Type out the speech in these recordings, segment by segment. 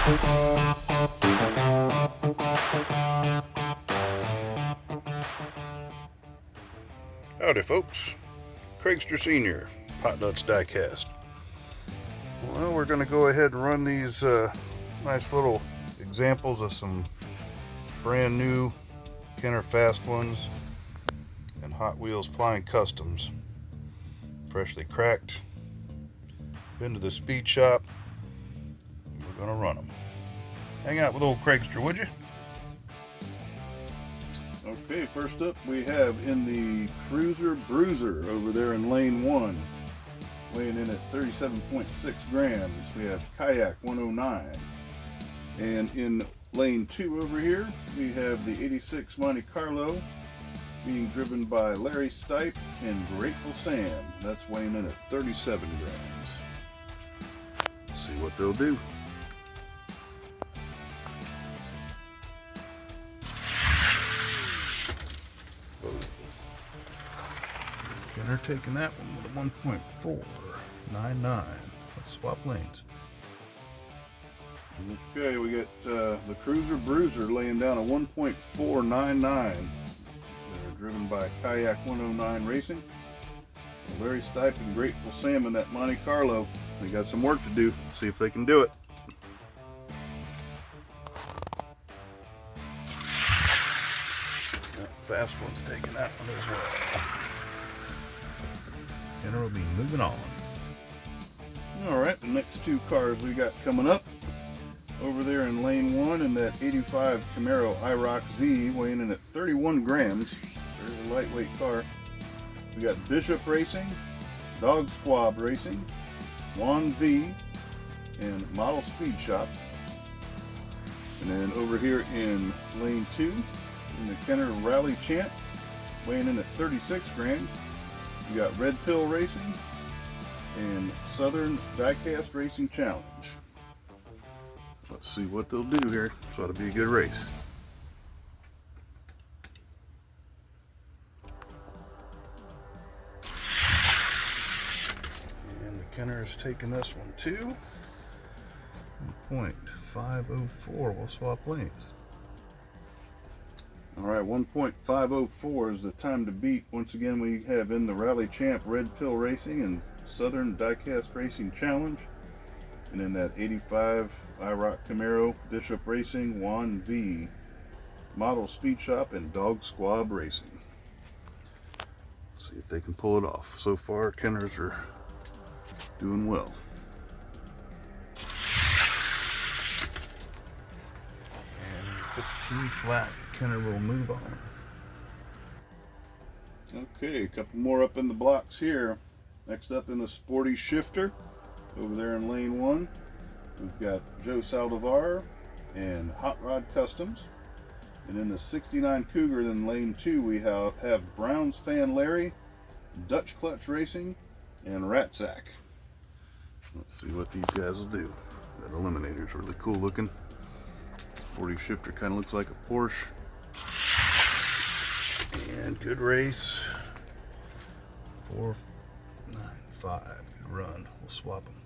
Howdy folks, Craigster Sr., Hot Nuts Diecast. Well, we're going to go ahead and run these nice little examples of some brand new Kenner Fast Ones and Hot Wheels Flying Customs. Freshly cracked. Been to the speed shop. We're going to run them. Hang out with old Craigster, would you? Okay, first up we have in the Cruiser Bruiser over there in lane 1, weighing in at 37.6 grams. We have Kayak 109. And in lane 2 over here, we have the 86 Monte Carlo being driven by Larry Stipe and Grateful Sam. That's weighing in at 37 grams. Let's see what they'll do. Kenner taking that one with a 1.499. Let's swap lanes. Okay, we got the Cruiser Bruiser laying down a 1.499. They're driven by Kayak 109 Racing. Larry Stipe and Grateful Sam in that Monte Carlo. They got some work to do. See if they can do it. That Fast One's taking that one as well. Kenner will be moving on. Alright, the next two cars we got coming up. Over there in lane 1 in that 85 Camaro IROC Z, weighing in at 31 grams. Very lightweight car. We got Bishop Racing, Dog Squab Racing, Juan V, and Model Speed Shop. And then over here in lane 2, in the Kenner Rally Champ, weighing in at 36 grams. We got Red Pill Racing and Southern Diecast Racing Challenge. Let's see what they'll do here. So it'll be a good race. And the Kenner is taking this one too. 1.504. We'll swap lanes. Alright, 1.504 is the time to beat. Once again, we have in the Rally Champ Red Pill Racing and Southern Diecast Racing Challenge. And in that 85 IROC Camaro, Bishop Racing, Juan V, Model Speed Shop, and Dog Squab Racing. See if they can pull it off. So far, Kenners are doing well. And 15 flat. Kenner will move on. Okay, a couple more up in the blocks here. Next up in the Sporty Shifter, over there in lane 1, we've got Joe Saldivar and Hot Rod Customs. And in the 69 Cougar in lane 2, we have Browns Fan Larry, Dutch Clutch Racing, and Ratsack. Let's see what these guys will do. That Eliminator's really cool looking. Sporty Shifter kind of looks like a Porsche. And good race. 4.95. Good run. We'll swap them.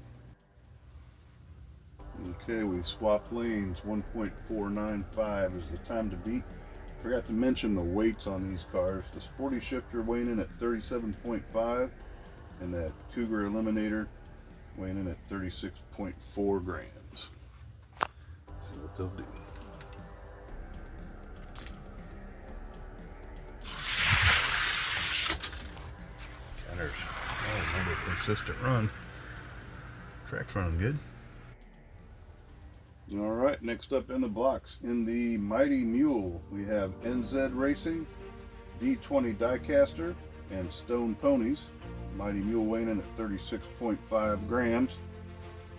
Okay, we swap lanes. 1.495 is the time to beat. Forgot to mention the weights on these cars. The Sporty Shifter weighing in at 37.5, and that Cougar Eliminator weighing in at 36.4 grams. See what they'll do. Another consistent run. Track's running good. Alright, next up in the blocks, in the Mighty Mule, we have NZ Racing, D20 Diecaster, and Stone Ponies. Mighty Mule weighing in at 36.5 grams.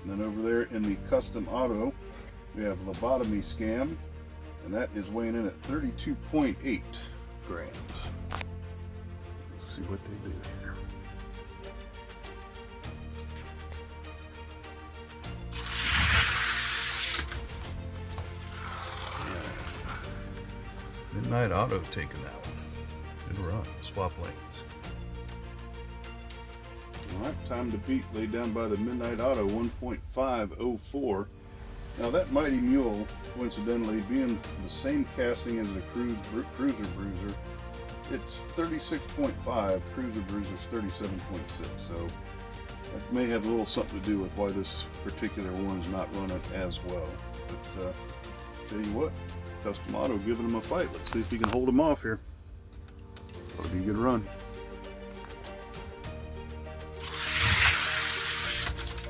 And then over there in the Custom Auto, we have Lobotomy Scam, and that is weighing in at 32.8 grams. Let's see what they do here. Midnight Auto taking that one. Good run. Swap lanes. Alright, time to beat laid down by the Midnight Auto, 1.504. Now that Mighty Mule, coincidentally, being the same casting as the Cruiser Bruiser, it's 36.5, Cruiser Bruiser's 37.6, so that may have a little something to do with why this particular one's not running as well. But tell you what, Custom Auto giving him a fight. Let's see if he can hold him off here. That'll be a good run.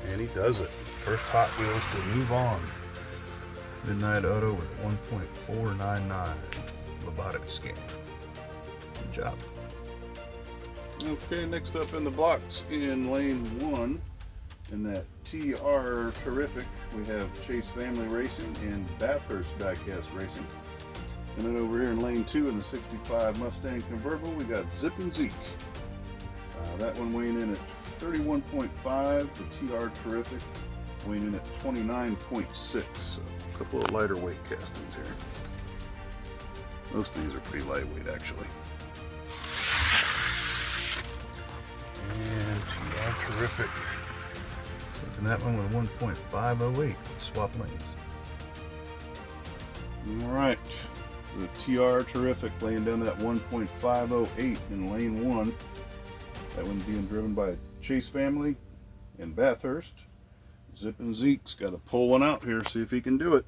And he does it. First Hot Wheels to move on. Midnight Auto with 1.499 robotic scan. Good job. Okay, next up in the blocks in lane 1, in that TR Terrific, we have Chase Family Racing and Bathurst Diecast Racing. And then over here in lane 2 in the 65 Mustang Convertible, we got Zip and Zeke. That one weighing in at 31.5, the TR Terrific weighing in at 29.6, so a couple of lighter weight castings here. Most of these are pretty lightweight actually. And TR Terrific, looking that one with 1.508. Let's swap lanes. Alright, the TR Terrific laying down that 1.508 in lane 1. That one being driven by Chase Family in Bathurst. Zip and Zeke's got to pull one out here, see if he can do it.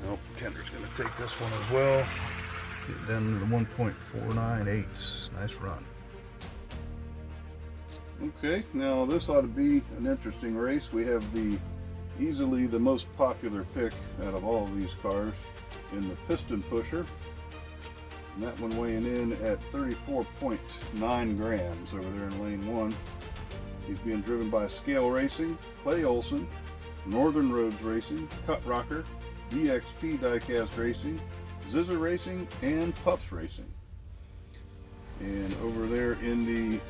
Nope, Kendra's going to take this one as well. Get down to the 1.498. Nice run. Okay, now this ought to be an interesting race. We have easily the most popular pick out of all of these cars in the Piston Pusher. And that one weighing in at 34.9 grams over there in lane 1. He's being driven by Scale Racing, Clay Olson, Northern Roads Racing, Cut Rocker, DXP Diecast Racing, Zizzer Racing, and Puffs Racing. And over there in the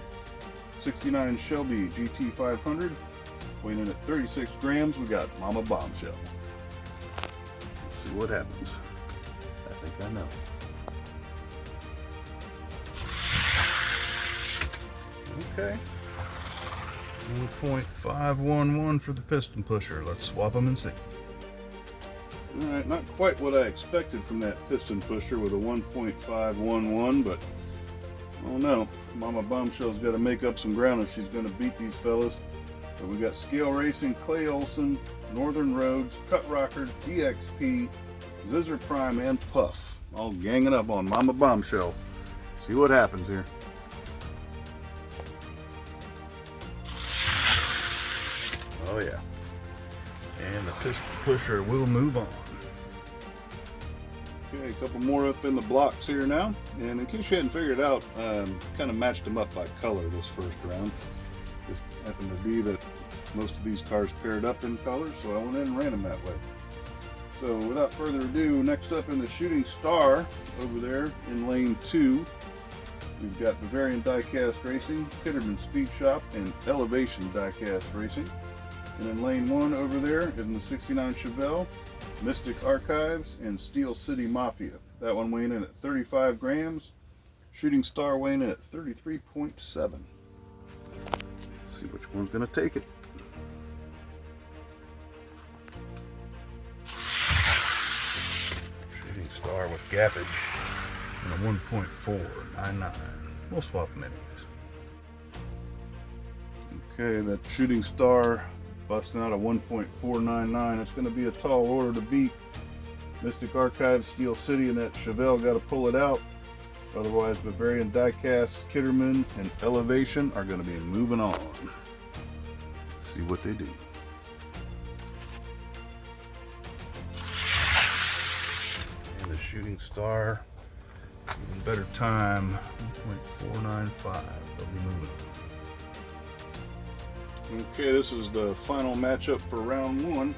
69 Shelby GT500, weighing in at 36 grams, we got Mama Bombshell. Let's see what happens. I think I know. Okay. 1.511 for the Piston Pusher. Let's swap them and see. Alright, not quite what I expected from that Piston Pusher with a 1.511, but I don't know. Mama Bombshell's got to make up some ground if she's going to beat these fellas. So we got Scale Racing, Clay Olson, Northern Roads, Cut Rocker, DXP, Zizzer Prime, and Puff, all ganging up on Mama Bombshell. See what happens here. Oh yeah. And the Piston Pusher will move on. Okay, a couple more up in the blocks here now. And in case you hadn't figured out, kind of matched them up by color this first round. Just happened to be that most of these cars paired up in color, so I went in and ran them that way. So without further ado, next up in the Shooting Star, over there in lane 2, we've got Bavarian Diecast Racing, Kitterman Speed Shop, and Elevation Diecast Racing. And in lane 1 over there in the 69 Chevelle, Mystic Archives and Steel City Mafia. That one weighing in at 35 grams. Shooting Star weighing in at 33.7. Let's see which one's going to take it. Shooting Star with gappage and a 1.499. We'll swap them anyways. Okay, that Shooting Star busting out a 1.499. It's going to be a tall order to beat. Mystic Archives, Steel City, and that Chevelle got to pull it out. Otherwise, Bavarian Diecast, Kitterman, and Elevation are going to be moving on. Let's see what they do. And the Shooting Star, even better time, 1.495. They'll be moving on. Okay, this is the final matchup for round 1.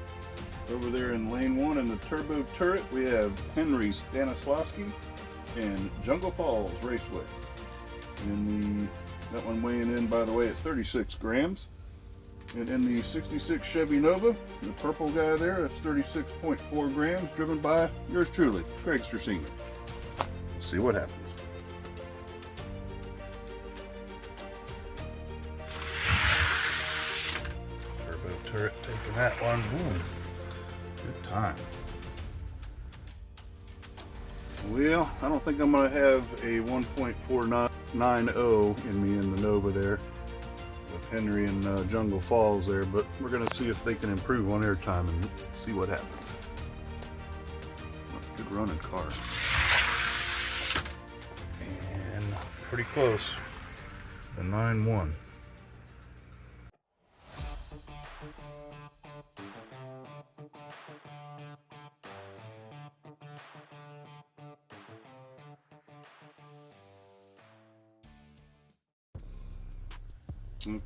Over there in lane 1 in the Turbo Turret, we have Henry Stanislawski and Jungle Falls Raceway. And that one weighing in, by the way, at 36 grams. And in the 66 Chevy Nova, the purple guy there, that's 36.4 grams, driven by yours truly, Craigster Sr. Let's see what happens. turret taking that one. Ooh, good time. Well, I don't think I'm going to have a 1.490 in me in the Nova there with Henry and Jungle Falls there, but we're going to see if they can improve on airtime and see what happens. Good running car. And pretty close. The 9-1.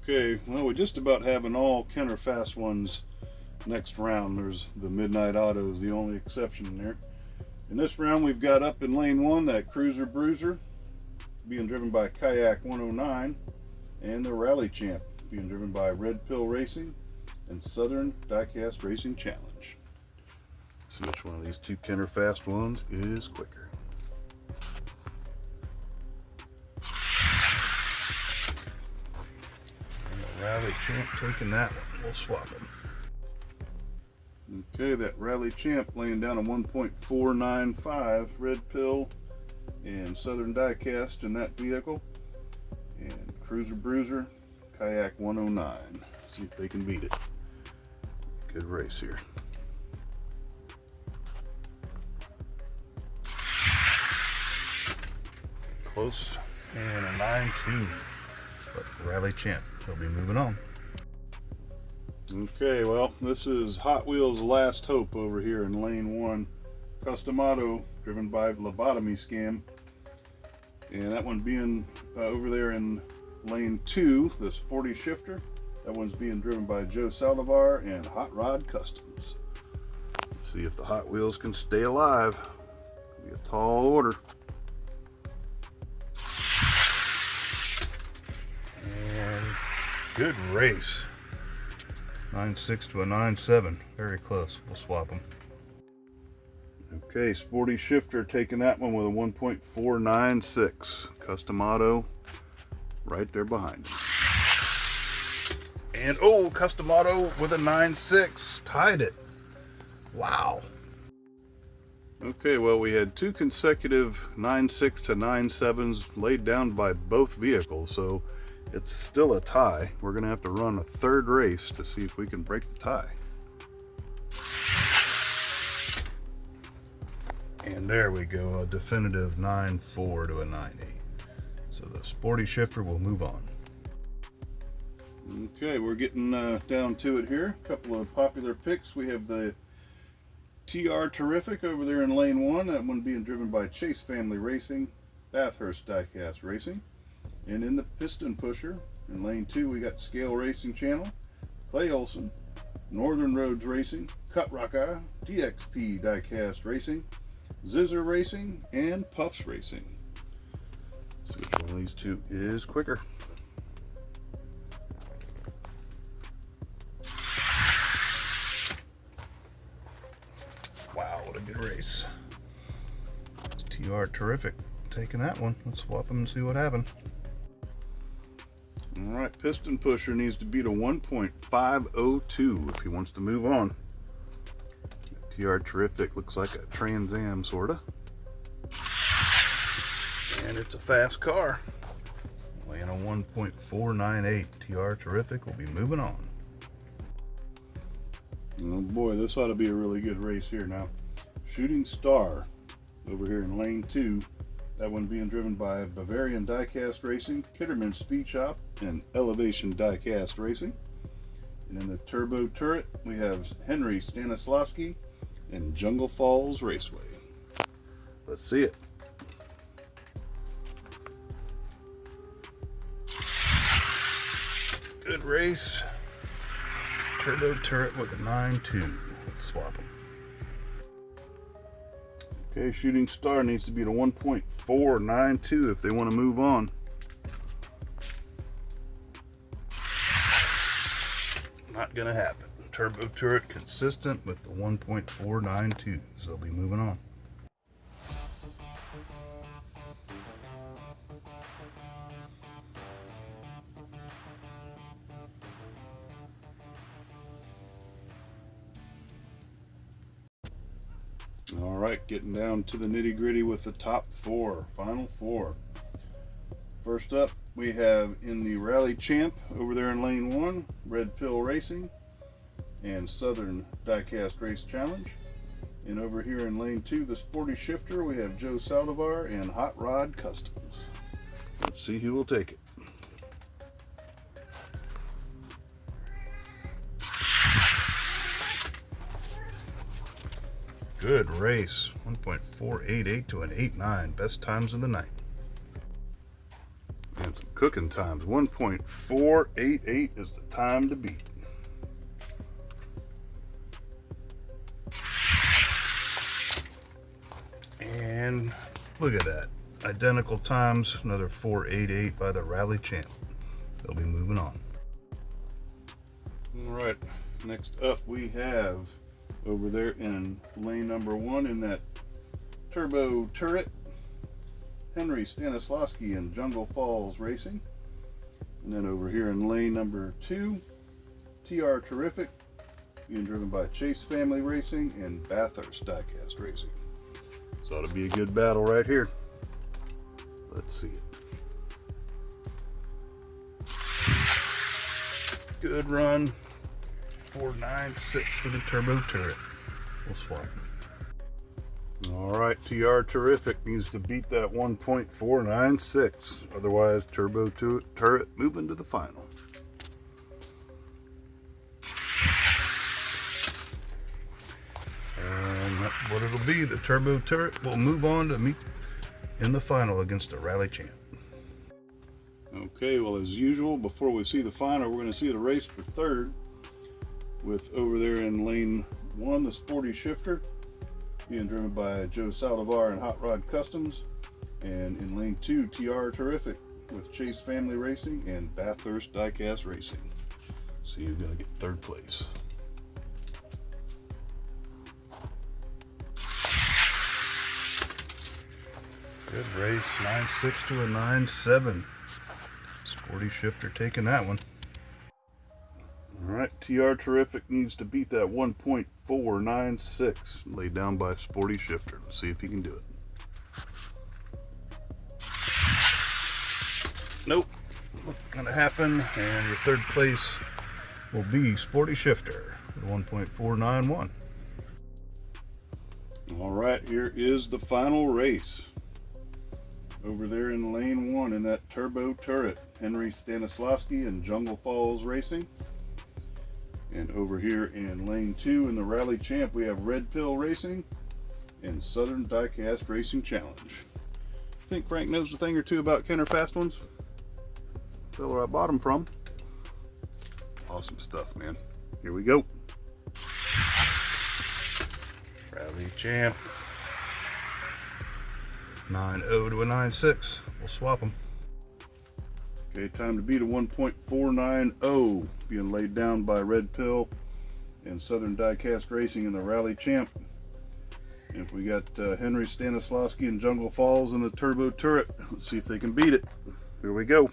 Okay, well, we just about having all Kenner fast ones next round. There's the Midnight Auto is the only exception in there. In this round, we've got up in lane 1 that Cruiser Bruiser being driven by Kayak 109, and the Rally Champ being driven by Red Pill Racing and Southern Diecast Racing Challenge. See which one of these two Kenner fast ones is quicker. Rally Champ taking that one. We'll swap him. Okay, that Rally Champ laying down a 1.495 Red Pill and Southern Diecast in that vehicle. And Cruiser Bruiser, Kayak 109. See if they can beat it. Good race here. Close and a 9-2. But Rally Champ, he'll be moving on. Okay, well, this is Hot Wheels Last Hope over here in lane 1. Custom Auto, driven by Lobotomy Scam. And that one being over there in lane 2, the Sporty Shifter. That one's being driven by Joe Saldivar and Hot Rod Customs. Let's see if the Hot Wheels can stay alive. It'll be a tall order. Good race. 9.6 to a 9.7. Very close. We'll swap them. Okay, Sporty Shifter taking that one with a 1.496. Custom Auto right there behind him. And oh, Custom Auto with a 9.6. Tied it. Wow. Okay, well, we had two consecutive 9.6 to 9.7s laid down by both vehicles, so it's still a tie. We're going to have to run a third race to see if we can break the tie. And there we go, a definitive 9.4 to a 9.8. So the Sporty Shifter will move on. Okay, we're getting down to it here. A couple of popular picks. We have the TR Terrific over there in lane 1. That one being driven by Chase Family Racing, Bathurst Diecast Racing. And in the Piston Pusher, in lane 2, we got Scale Racing Channel, Clay Olson, Northern Roads Racing, Cut Rock Eye, DXP Diecast Racing, Zizzer Racing, and Puffs Racing. Let's see which one of these two is quicker. Wow, what a good race. It's TR Terrific taking that one. Let's swap them and see what happened. Alright, Piston Pusher needs to beat a 1.502 if he wants to move on. TR Terrific looks like a Trans Am, sorta. And it's a fast car. Laying a 1.498. TR Terrific will be moving on. Oh boy, this ought to be a really good race here now. Shooting Star over here in lane 2. That one being driven by Bavarian Diecast Racing, Kitterman Speed Shop, and Elevation Diecast Racing. And in the Turbo Turret, we have Henry Stanislawski and Jungle Falls Raceway. Let's see it. Good race. Turbo Turret with a 9.2. Let's swap them. Okay, Shooting Star needs to be at a 1.492 if they want to move on. Not going to happen. Turbo Turret consistent with the 1.492, so they'll be moving on. All right, getting down to the nitty gritty with the top four, final four. First up, we have in the Rally Champ over there in lane one, Red Pill Racing and Southern Diecast Race Challenge. And over here in lane two, the Sporty Shifter, we have Joe Saldivar and Hot Rod Customs. Let's see who will take it. Good race, 1.488 to an 8.9, best times of the night. And some cooking times, 1.488 is the time to beat. And look at that, identical times, another 488 by the Rally Champ. They'll be moving on. All right, next up we have over there in lane number one in that Turbo Turret, Henry Stanislawski and Jungle Falls Racing. And then over here in lane number two, TR Terrific, being driven by Chase Family Racing and Bathurst Diecast Racing. So it'll be a good battle right here. Let's see it. Good run. 496 for the Turbo Turret. We'll swap. All right, TR Terrific needs to beat that 1.496. Otherwise, Turbo Turret moving to the final. And what it'll be, the Turbo Turret will move on to meet in the final against the Rally Champ. Okay, well, as usual, before we see the final, we're going to see the race for third with over there in lane one, the Sporty Shifter, being driven by Joe Saldivar and Hot Rod Customs. And in lane two, TR Terrific with Chase Family Racing and Bathurst Diecast Racing. So you're going to get third place. Good race, 9.6 to a 9.7. Sporty Shifter taking that one. All right, TR Terrific needs to beat that 1.496 laid down by Sporty Shifter. Let's see if he can do it. Nope, not gonna happen. And your third place will be Sporty Shifter at 1.491. All right, here is the final race. Over there in lane one in that Turbo Turret, Henry Stanislawski and Jungle Falls Racing. And over here in lane two in the Rally Champ, we have Red Pill Racing and Southern Diecast Racing Challenge. I think Frank knows a thing or two about Kenner Fast Ones. Fella I bought them from. Awesome stuff, man. Here we go. Rally Champ. 9.0 to a 9.6. We'll swap them. Okay, time to beat a 1.490 being laid down by Red Pill and Southern Diecast Racing in the Rally Champ. And we got Henry Stanislawski and Jungle Falls in the Turbo Turret. Let's see if they can beat it. Here we go.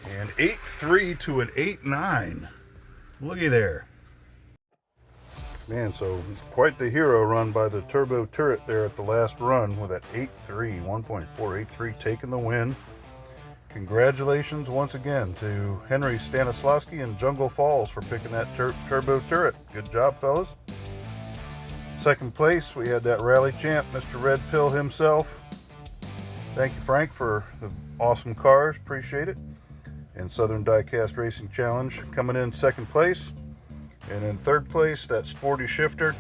And 8.3 to an 8.9. Looky there. Man, so quite the hero run by the Turbo Turret there at the last run with that 8.3, 1.483 taking the win. Congratulations once again to Henry Stanislawski and Jungle Falls for picking that Turbo Turret. Good job, fellas. Second place, we had that Rally Champ, Mr. Red Pill himself. Thank you, Frank, for the awesome cars. Appreciate it. And Southern Diecast Racing Challenge coming in second place. And in third place, that Sporty Shifter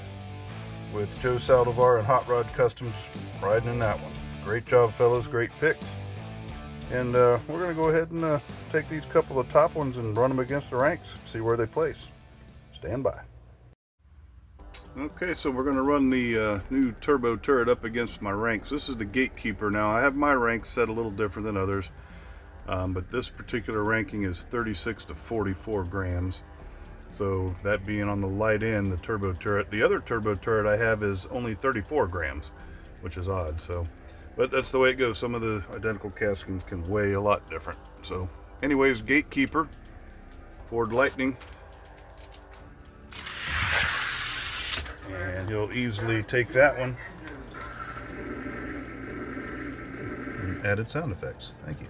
with Joe Saldivar and Hot Rod Customs riding in that one. Great job, fellas. Great picks. And we're going to go ahead and take these couple of top ones and run them against the ranks, see where they place. Stand by. Okay, so we're going to run the new Turbo Turret up against my ranks. This is the Gatekeeper. Now, I have my ranks set a little different than others, but this particular ranking is 36 to 44 grams. So that being on the light end, the Turbo Turret. The other Turbo Turret I have is only 34 grams, which is odd. So, but that's the way it goes. Some of the identical castings can weigh a lot different. So anyways, Gatekeeper Ford Lightning. And he'll easily take that one. And added sound effects. Thank you.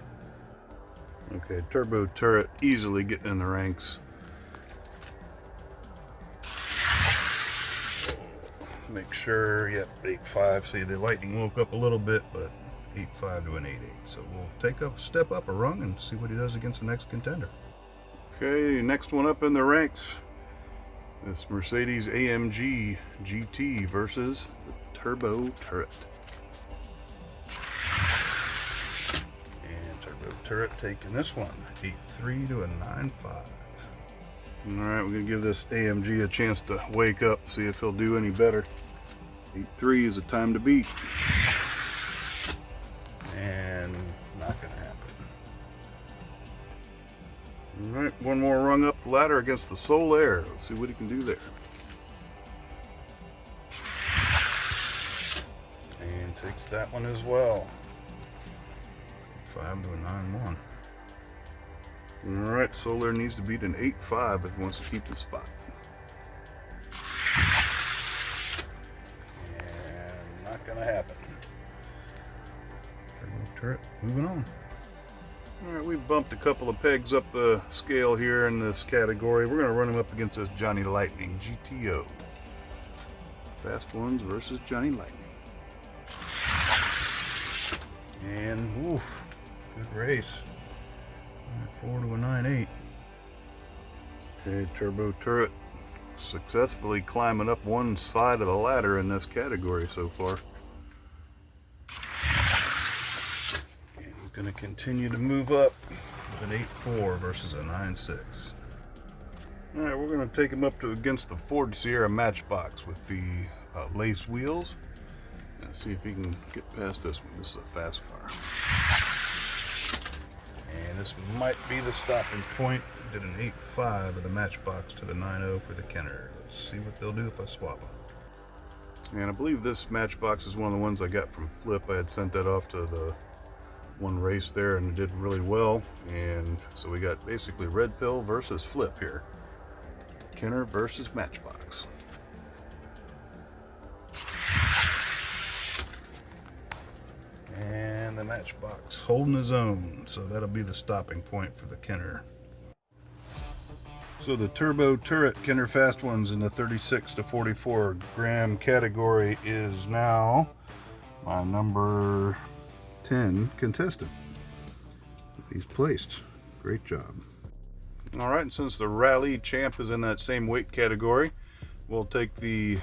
Okay, turbo turret easily getting in the ranks. Make sure, yep, 8.5. See, the Lightning woke up a little bit, but 8.5 to an 8.8. So we'll step up a rung and see what he does against the next contender. Okay, next one up in the ranks. This Mercedes AMG GT versus the turbo turret. And turbo turret taking this one, 8.3 to a 9.5. Alright, we're going to give this AMG a chance to wake up, see if he'll do any better. 8.3 is a time to beat. And not going to happen. Alright, one more rung up the ladder against the Solaire. Let's see what he can do there. And takes that one as well. 5 to a 9.1. Alright, Solaire needs to beat an 8.5 if he wants to keep the spot. And not gonna happen. Turret, moving on. Alright, we've bumped a couple of pegs up the scale here in this category. We're gonna run him up against this Johnny Lightning GTO. Fast ones versus Johnny Lightning. And ooh, good race. 4 to a 9.8. Okay, turbo turret successfully climbing up one side of the ladder in this category so far. And he's going to continue to move up with an 8.4 versus a 9.6. Alright, we're going to take him up to against the Ford Sierra Matchbox with the lace wheels. And see if he can get past this one. This is a fast car. And this might be the stopping point. Did an 8.5 of the Matchbox to the 9.0 for the Kenner. Let's see what they'll do if I swap them. And I believe this Matchbox is one of the ones I got from Flip. I had sent that off to the one race there and it did really well. And so we got basically Red Pill versus Flip here. Kenner versus Matchbox. And the Matchbox holding his own, so that'll be the stopping point for the Kenner. So the turbo turret Kenner Fast Ones in the 36 to 44 gram category is now my number 10 contestant. He's placed. Great job. All right, and since the Rally Champ is in that same weight category, we'll take the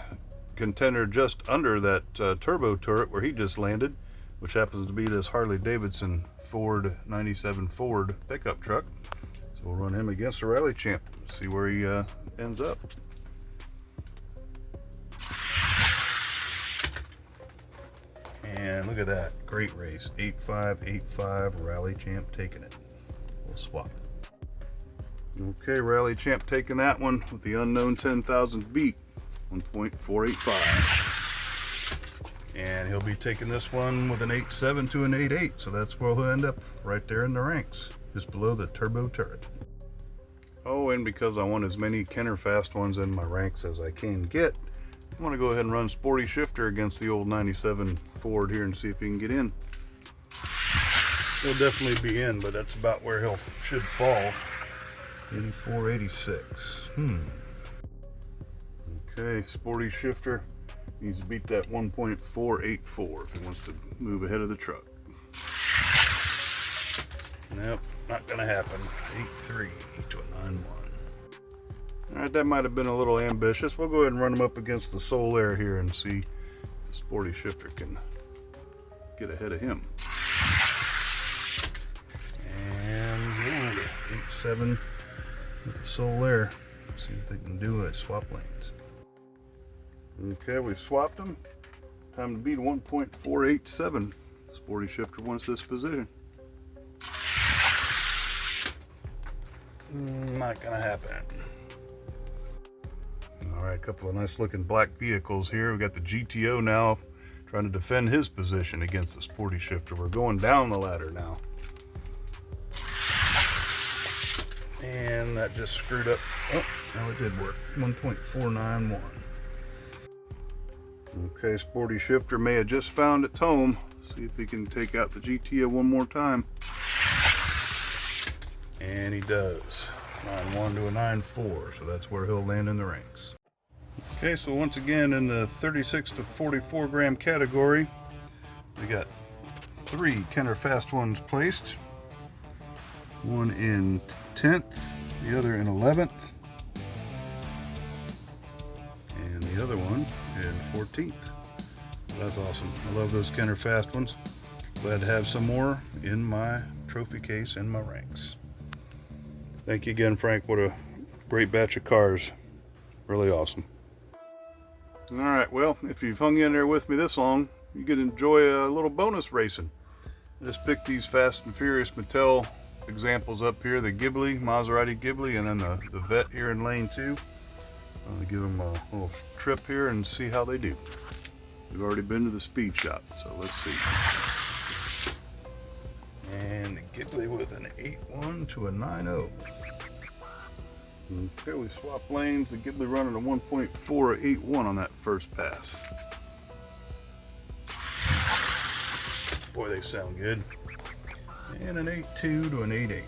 contender just under that turbo turret where he just landed, which happens to be this Harley Davidson Ford 97 Ford pickup truck. So we'll run him against the Rally Champ, see where he ends up. And look at that, great race. 8.5, 8.5, Rally Champ taking it. We'll swap. Okay, Rally Champ taking that one with the unknown 10,000 beat, 1.485. And he'll be taking this one with an 8.7 to an 8.8, so that's where he'll end up, right there in the ranks, just below the turbo turret. Oh, and because I want as many Kenner Fast Ones in my ranks as I can get, I'm going to go ahead and run Sporty Shifter against the old 97 Ford here and see if he can get in. He'll definitely be in, but that's about where he should fall. 84, 86. Okay, Sporty Shifter needs to beat that 1.484 if he wants to move ahead of the truck. Nope, not gonna happen. 8.3 to a 9.1. Alright, that might have been a little ambitious. We'll go ahead and run him up against the Solaire here and see if the Sporty Shifter can get ahead of him. And 8.7 with the Solaire. See if they can do a swap lanes. Okay, we've swapped them. Time to beat 1.487. Sporty Shifter wants this position. Not gonna happen. All right, a couple of nice looking black vehicles here. We got the GTO now trying to defend his position against the Sporty Shifter. We're going down the ladder now. And that just screwed up. Oh, now it did work. 1.491. Okay, Sporty Shifter may have just found its home. See if he can take out the GT one more time. And he does. 9.1 to a 9.4, so that's where he'll land in the ranks. Okay, so once again in the 36 to 44 gram category, we got 3 Kenner Fast ones placed. One in 10th, the other in 11th, and the other one in 14th. That's awesome. I love those Kenner Fast ones. Glad to have some more in my trophy case and my ranks. Thank you again, Frank. What a great batch of cars. Really awesome. All right, well, if you've hung in there with me this long, you can enjoy a little bonus racing. I just picked these Fast and Furious Mattel examples up here, the Ghibli, Maserati Ghibli, and then the Vet here in lane 2. I'm going to give them a little trip here and see how they do. We've already been to the speed shop, so let's see. And the Ghibli with an 8.1 to a 9.0. Okay, we swap lanes. The Ghibli running a 1.481 on that first pass. Boy, they sound good. And an 8.2 to an 8.8.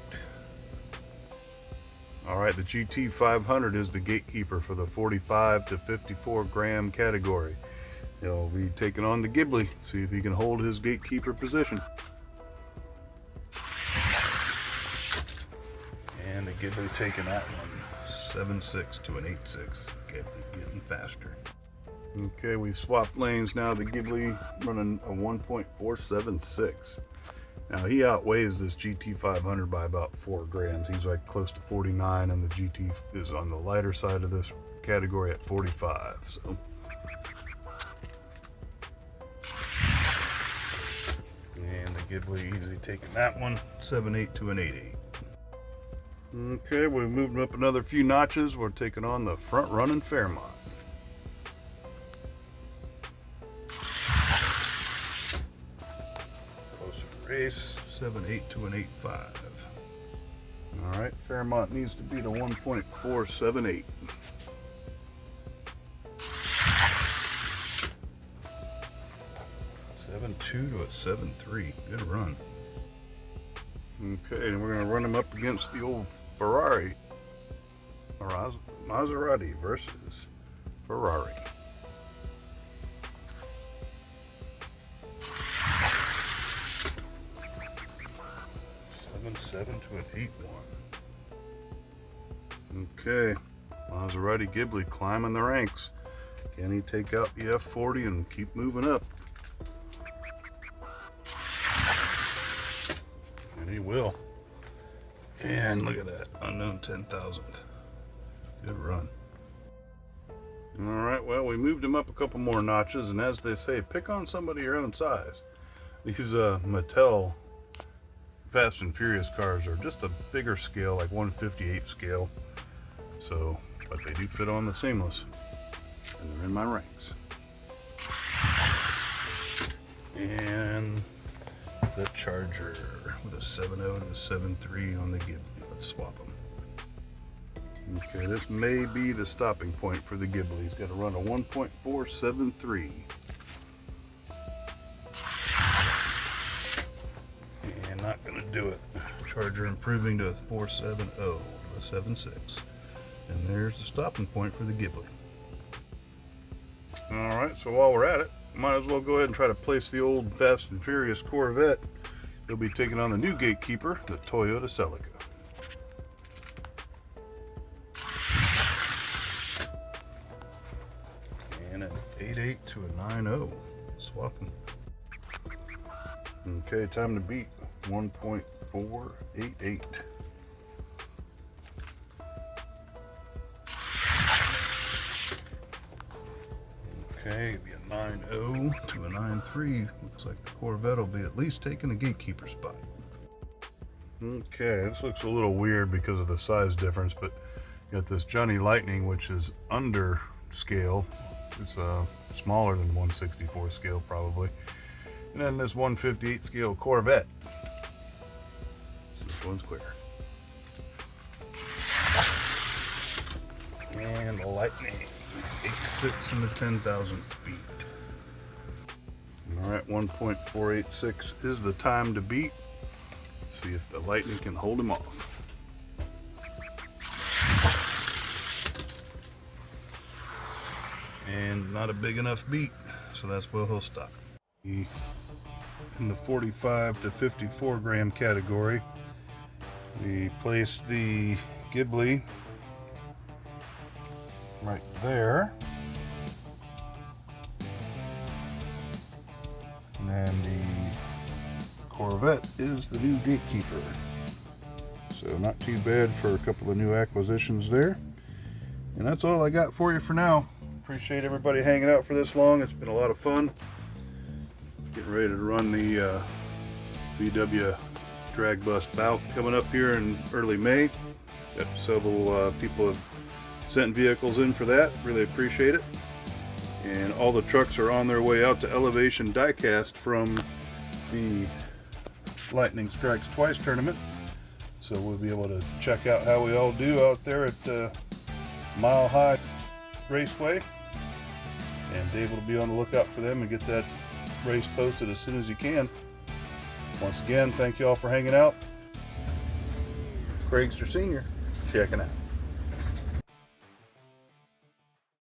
All right, the GT 500 is the gatekeeper for the 45 to 54 gram category. He'll be taking on the Ghibli, see if he can hold his gatekeeper position. And the Ghibli taking that one, 7.6 to an 8.6. Ghibli getting faster. Okay, we swapped lanes now. The Ghibli running a 1.476. Now he outweighs this GT 500 by about 4 grams. He's like close to 49, and the GT is on the lighter side of this category at 45. So. And the Ghibli easily taking that one, 7.8 to an 8.8. Okay, we've moved up another few notches. We're taking on the front running Fairmont. Closer race, 7.8 to an 8.5. All right, Fairmont needs to beat a 1.478. $7.2 to a 7.3. Good run. Okay, and we're going to run him up against the old Ferrari. Maserati versus Ferrari. 7.7 to an 8.1. Okay, Maserati Ghibli climbing the ranks. Can he take out the F40 and keep moving up? And he will. And look at that, unknown 10,000th. Good run. All right, well, we moved him up a couple more notches, and as they say, pick on somebody your own size. These Mattel Fast and Furious cars are just a bigger scale, like 1/58 scale. So, but they do fit on the seamless, and they're in my ranks. And the Charger with a 7.0 to a 7.3 on the Ghibli. Let's swap them. Okay, this may be the stopping point for the Ghibli. He's got to run a 1.473. And not going to do it. Charger improving to a 4.70 to a 7.6. And there's the stopping point for the Ghibli. All right, so while we're at it, might as well go ahead and try to place the old Fast and Furious Corvette. He'll be taking on the new gatekeeper, the Toyota Celica. And an 8.8 to a 9.0. Swap them. Okay, time to beat 1.488. Okay, it'll be a 9.0 to a 9.3. Looks like the Corvette will be at least taking the gatekeeper spot. Okay, this looks a little weird because of the size difference, but you got this Johnny Lightning, which is under scale. It's smaller than 1/64 scale probably. And then this 1/58 scale Corvette. So this one's quicker. And the Lightning, 8.6 in the 10,000th beat. All right, 1.486 is the time to beat. Let's see if the Lightning can hold him off. And not a big enough beat, so that's where he'll stop. In the 45 to 54 gram category, we placed the Ghibli right there. And then the Corvette is the new gatekeeper. So not too bad for a couple of new acquisitions there. And that's all I got for you for now. Appreciate everybody hanging out for this long. It's been a lot of fun. Getting ready to run the VW drag bus bout coming up here in early May. Got several people have sent vehicles in for that. Really appreciate it. And all the trucks are on their way out to Elevation Diecast from the Lightning Strikes Twice tournament. So we'll be able to check out how we all do out there at Mile High Raceway. And Dave will be on the lookout for them and get that race posted as soon as he can. Once again, thank you all for hanging out. Craigster Sr. checking out.